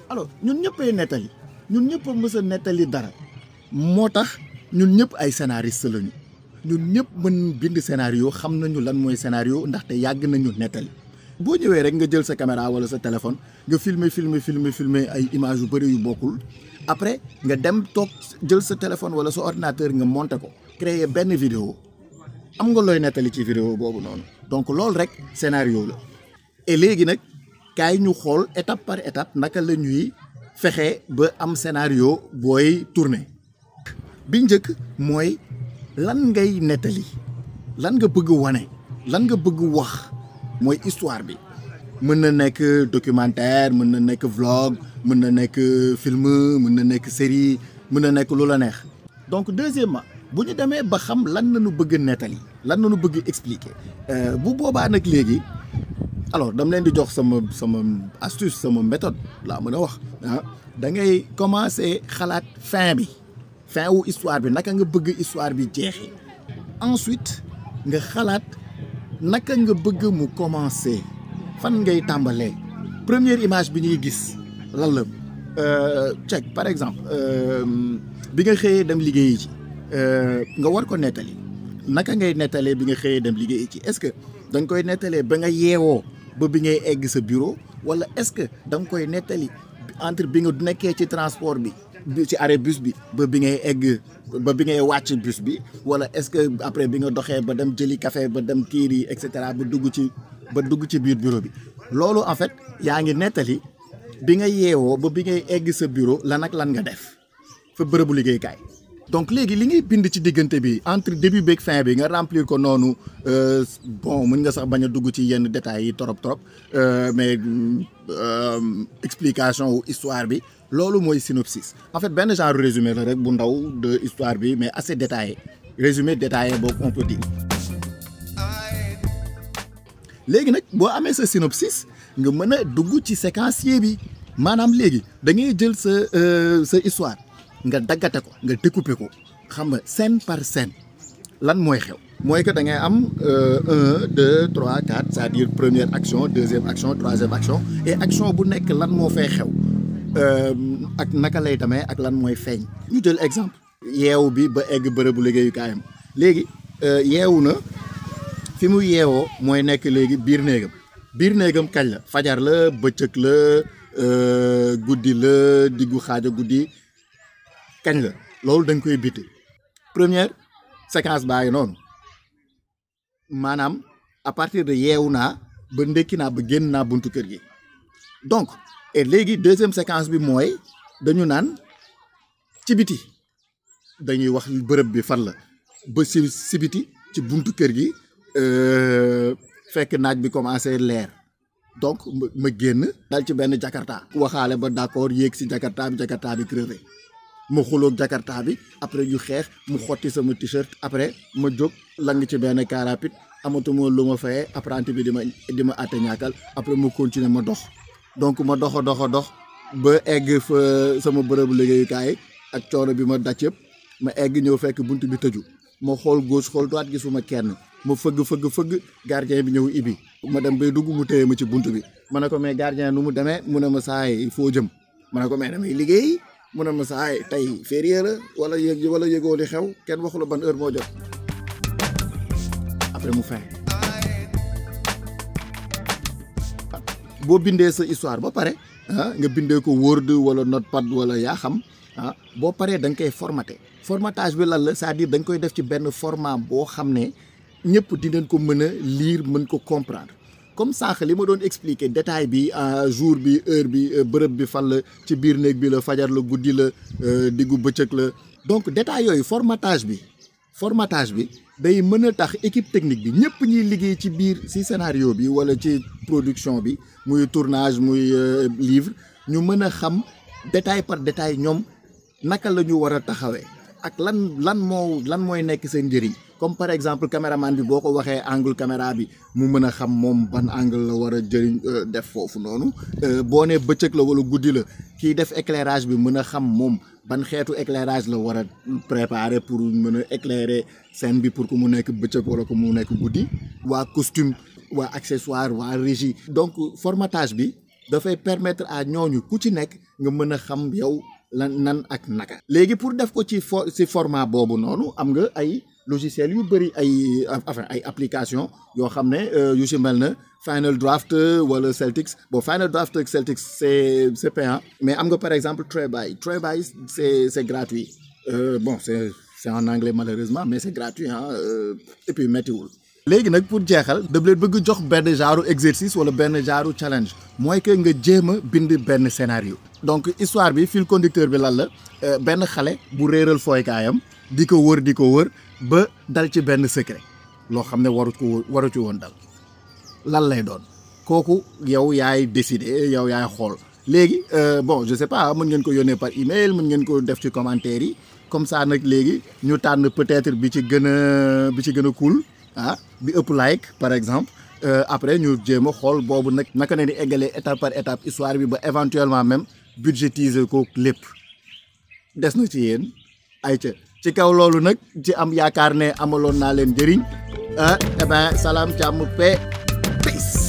alors ñun ñëppay nettali ñun ñëpp a mës a nettali dara moo tax ñun ñëpp ay scénariste lañu ñun ñëpp mën bind scénario xam nañu lan mooy scénario ndaxte yàgg nañu nettali boo ñëwee rek nga jël sa caméra wala sa téléphone nga filmer ay images yu bëri yu bokkul après nga dem toog jël sa téléphone wala sa ordinateur nga monter ko créer benn vidéo am nga looy nettali ci vidéo boobu noonu donc loolu rek scénario la et léegi nag kaay ñu xool étape par étape naka la ñuy fexe ba am scénario booy tourner bi njëkk mooy lan ngay nettali lan nga bëgg wane lan nga bëgg wax mooy histoire bi mën na nekk documentaire mën na nekk vlog mën na nekk film mën na nekk série mën na nekk lu la neex donc deuxièmement bu ñu demee ba xam lan nañu bëgg nettali lan nañu bëgg expliquer bu boobaa nag léegi alors dama leen di jox sama astuce sama méthode laa mën a wax da ngay commencer xalaat fin wu histoire bi naka nga bëgg histoire bi jeexee ensuite nga xalaat naka nga bëgg mu commencer fan ngay tàmbalee première image bi ñuy gis lan la check par exemple bi nga xëyee dem liggéeyi ci nga war ko nettali naka ngay nettalee bi nga xëyee dem liggéeyi ci est-ce que da nga koy nettalee ba nga yeewoo ba bi ngay egg sa bureau wala est-ce que da nga koy nettali entre bi nga nekkee ci transport bi ci arrêt bus bi ba bi ngay egg ba bi ngay wàcc bus bi wala est-ce que après bi nga doxee ba dem jëli café ba dem kiiri et cetera ba dugg ci biir bureau bi loolu en fait yaa ngi nettali bi nga yeewoo ba bi ngay egg sa bureau lan ak lan nga def fa bërëbu liggéeykaay donc léegi li ngay bind ci diggante bi entre début beeg fin bi nga remplir ko noonu bon mën nga sax bañ a dugg ci yenn détails yi trop mais explication wu histoire bi loolu mooy synopsis en fait benn genre résumé la rek bu ndaw de histoire bi mais assez détaillé résumé détaillé boobu on peut dire léegi nag boo amee sa synopsis nga mën a dugg ci séquencier bi maanaam léegi da ngay jël sa histoire nga daggate ko nga découper ko xam nga scène par scène lan mooy xew mooy que da ngay am 1 2 3 4 c'est-à-dire première action deuxième action troisième action et action bu nekk lan moo fay xew ak naka lay demee ak lan mooy feeñ ñu jël exemple yeewu bi ba egg bërëbu liggéeyukaayam léegi yeewu na fi mu yeewoo mooy nekk léegi biir néegam kañ la fajar la bëccëg la guddi la diggu xaaja guddi kañ la loolu dañ koy bitti première séquence baa ngi noonu maanaam à partir de yeewu naa ba ndekki naa ba génn naa buntu kër gi donc et léegi deuxième séquence bi mooy dañu naan ci biti dañuy wax bërëb bi fan la ba si biti ci buntu kër gi fekk naaj bi commencé leer donc ma génn dal ci benn jakarta waxaale ba d'accord yéeg si jakarta bi crevé ma xuloog jakarta bi après ñu xeex mu xotti sama t-shirt après ma jóg lang ci benn car rapide amatuma lu ma fayee apprenti bi di ma àtte ñàkkal après ma continuer ma dox donc ma dox ba egg fa sama bërëbu liggéeyukaay ak coono bi ma daj yëpp ma egg ñëw fekk bunt bi tëju ma xool gauche xool droite gisuma kenn ma fëgg gardien bi ñëw ibi ma dem bay dugg mu téye ma ci bunt bi ma ne ko mais gardien nu mu demee mu ne ma saay il faut jëm ma ne ko mais damay liggéey mu ne ma saay tey férié la wala yëgoo li xew kenn waxu la ban heure moo jot après mu fin boo bindee sa histoire ba pare nga bindee ko Word wala Notepad wala yaa xam boo paree da nga koy formatage bi lan la c'est-à-dire da nga koy def ci benn format boo xam ne ñëpp dinañ ko mën a lire mën ko comprendre comme sànq li ma doon expliquer détail bi jour bi heure bi bërëb bi fan la ci biir néeg bi la fajar la guddi la diggu bëccëg la donc détail yooyu formatage bi day mën a tax équipe technique bi ñëpp ñuy liggéey ci biir ci scénario bi wala ci production bi muy tournage muy livre ñu mën a xam détail par détail ñoom naka la ñu war a taxawee ak lan mooy nekk seen njëriñ comme par exemple caméraman bi boo ko waxee angle caméra bi mu mën a xam moom ban angle la war a jëriñ def foofu noonu boo nee bëccëg la wala guddi la kiy def éclairage bi mën a xam moom ban xeetu éclairage la war a préparer pour mën a éclairer scène bi pour que mu nekk bëccëg wala que mu nekk guddi waa costume waa accessoire waa régie donc formatage bi dafay permettre à ñooñu ku ci nekk nga mën a xam yow lan nan ak naka. léegi pour def ko ci format boobu noonu am nga ay logiciel yu bëri ay application yoo xam ne yu si mel na Final Draft wala Celtics bon Final Draft ak Celtics c'est payant mais am nga par exemple Treby c'est gratuit bon c'est en anglais malheureusement mais c'est gratuit et puis méttiwul. léegi nag pour jeexal da leen bëgg jox benn genre exercice wala benn genre challenge mooy que nga jéem a bind benn scénario. donc histoire bi fil conducteur bi lan la benn xale bu réeral fooykaayam di ko wër ba dal ci benn secret loo xam ne waru ci woon dal lan lay doon kooku yow yaay décider yow yaay xool. léegi bon je sais pas mën ngeen ko yónnee par email mën ngeen ko def ci commentaire yi comme ça nag léegi ñu tànn peut-être bi ci gën a cool bi ëpp like par exemple après ñu jéem a xool boobu nag naka ne di eggalee étape par étape histoire bi ba éventuellement même budgétiser ko lépp des na ci yéen ayca ci kaw loolu nag ci am yaakaar ne amaloon naa leen njëriñ salaam jàmm paix peace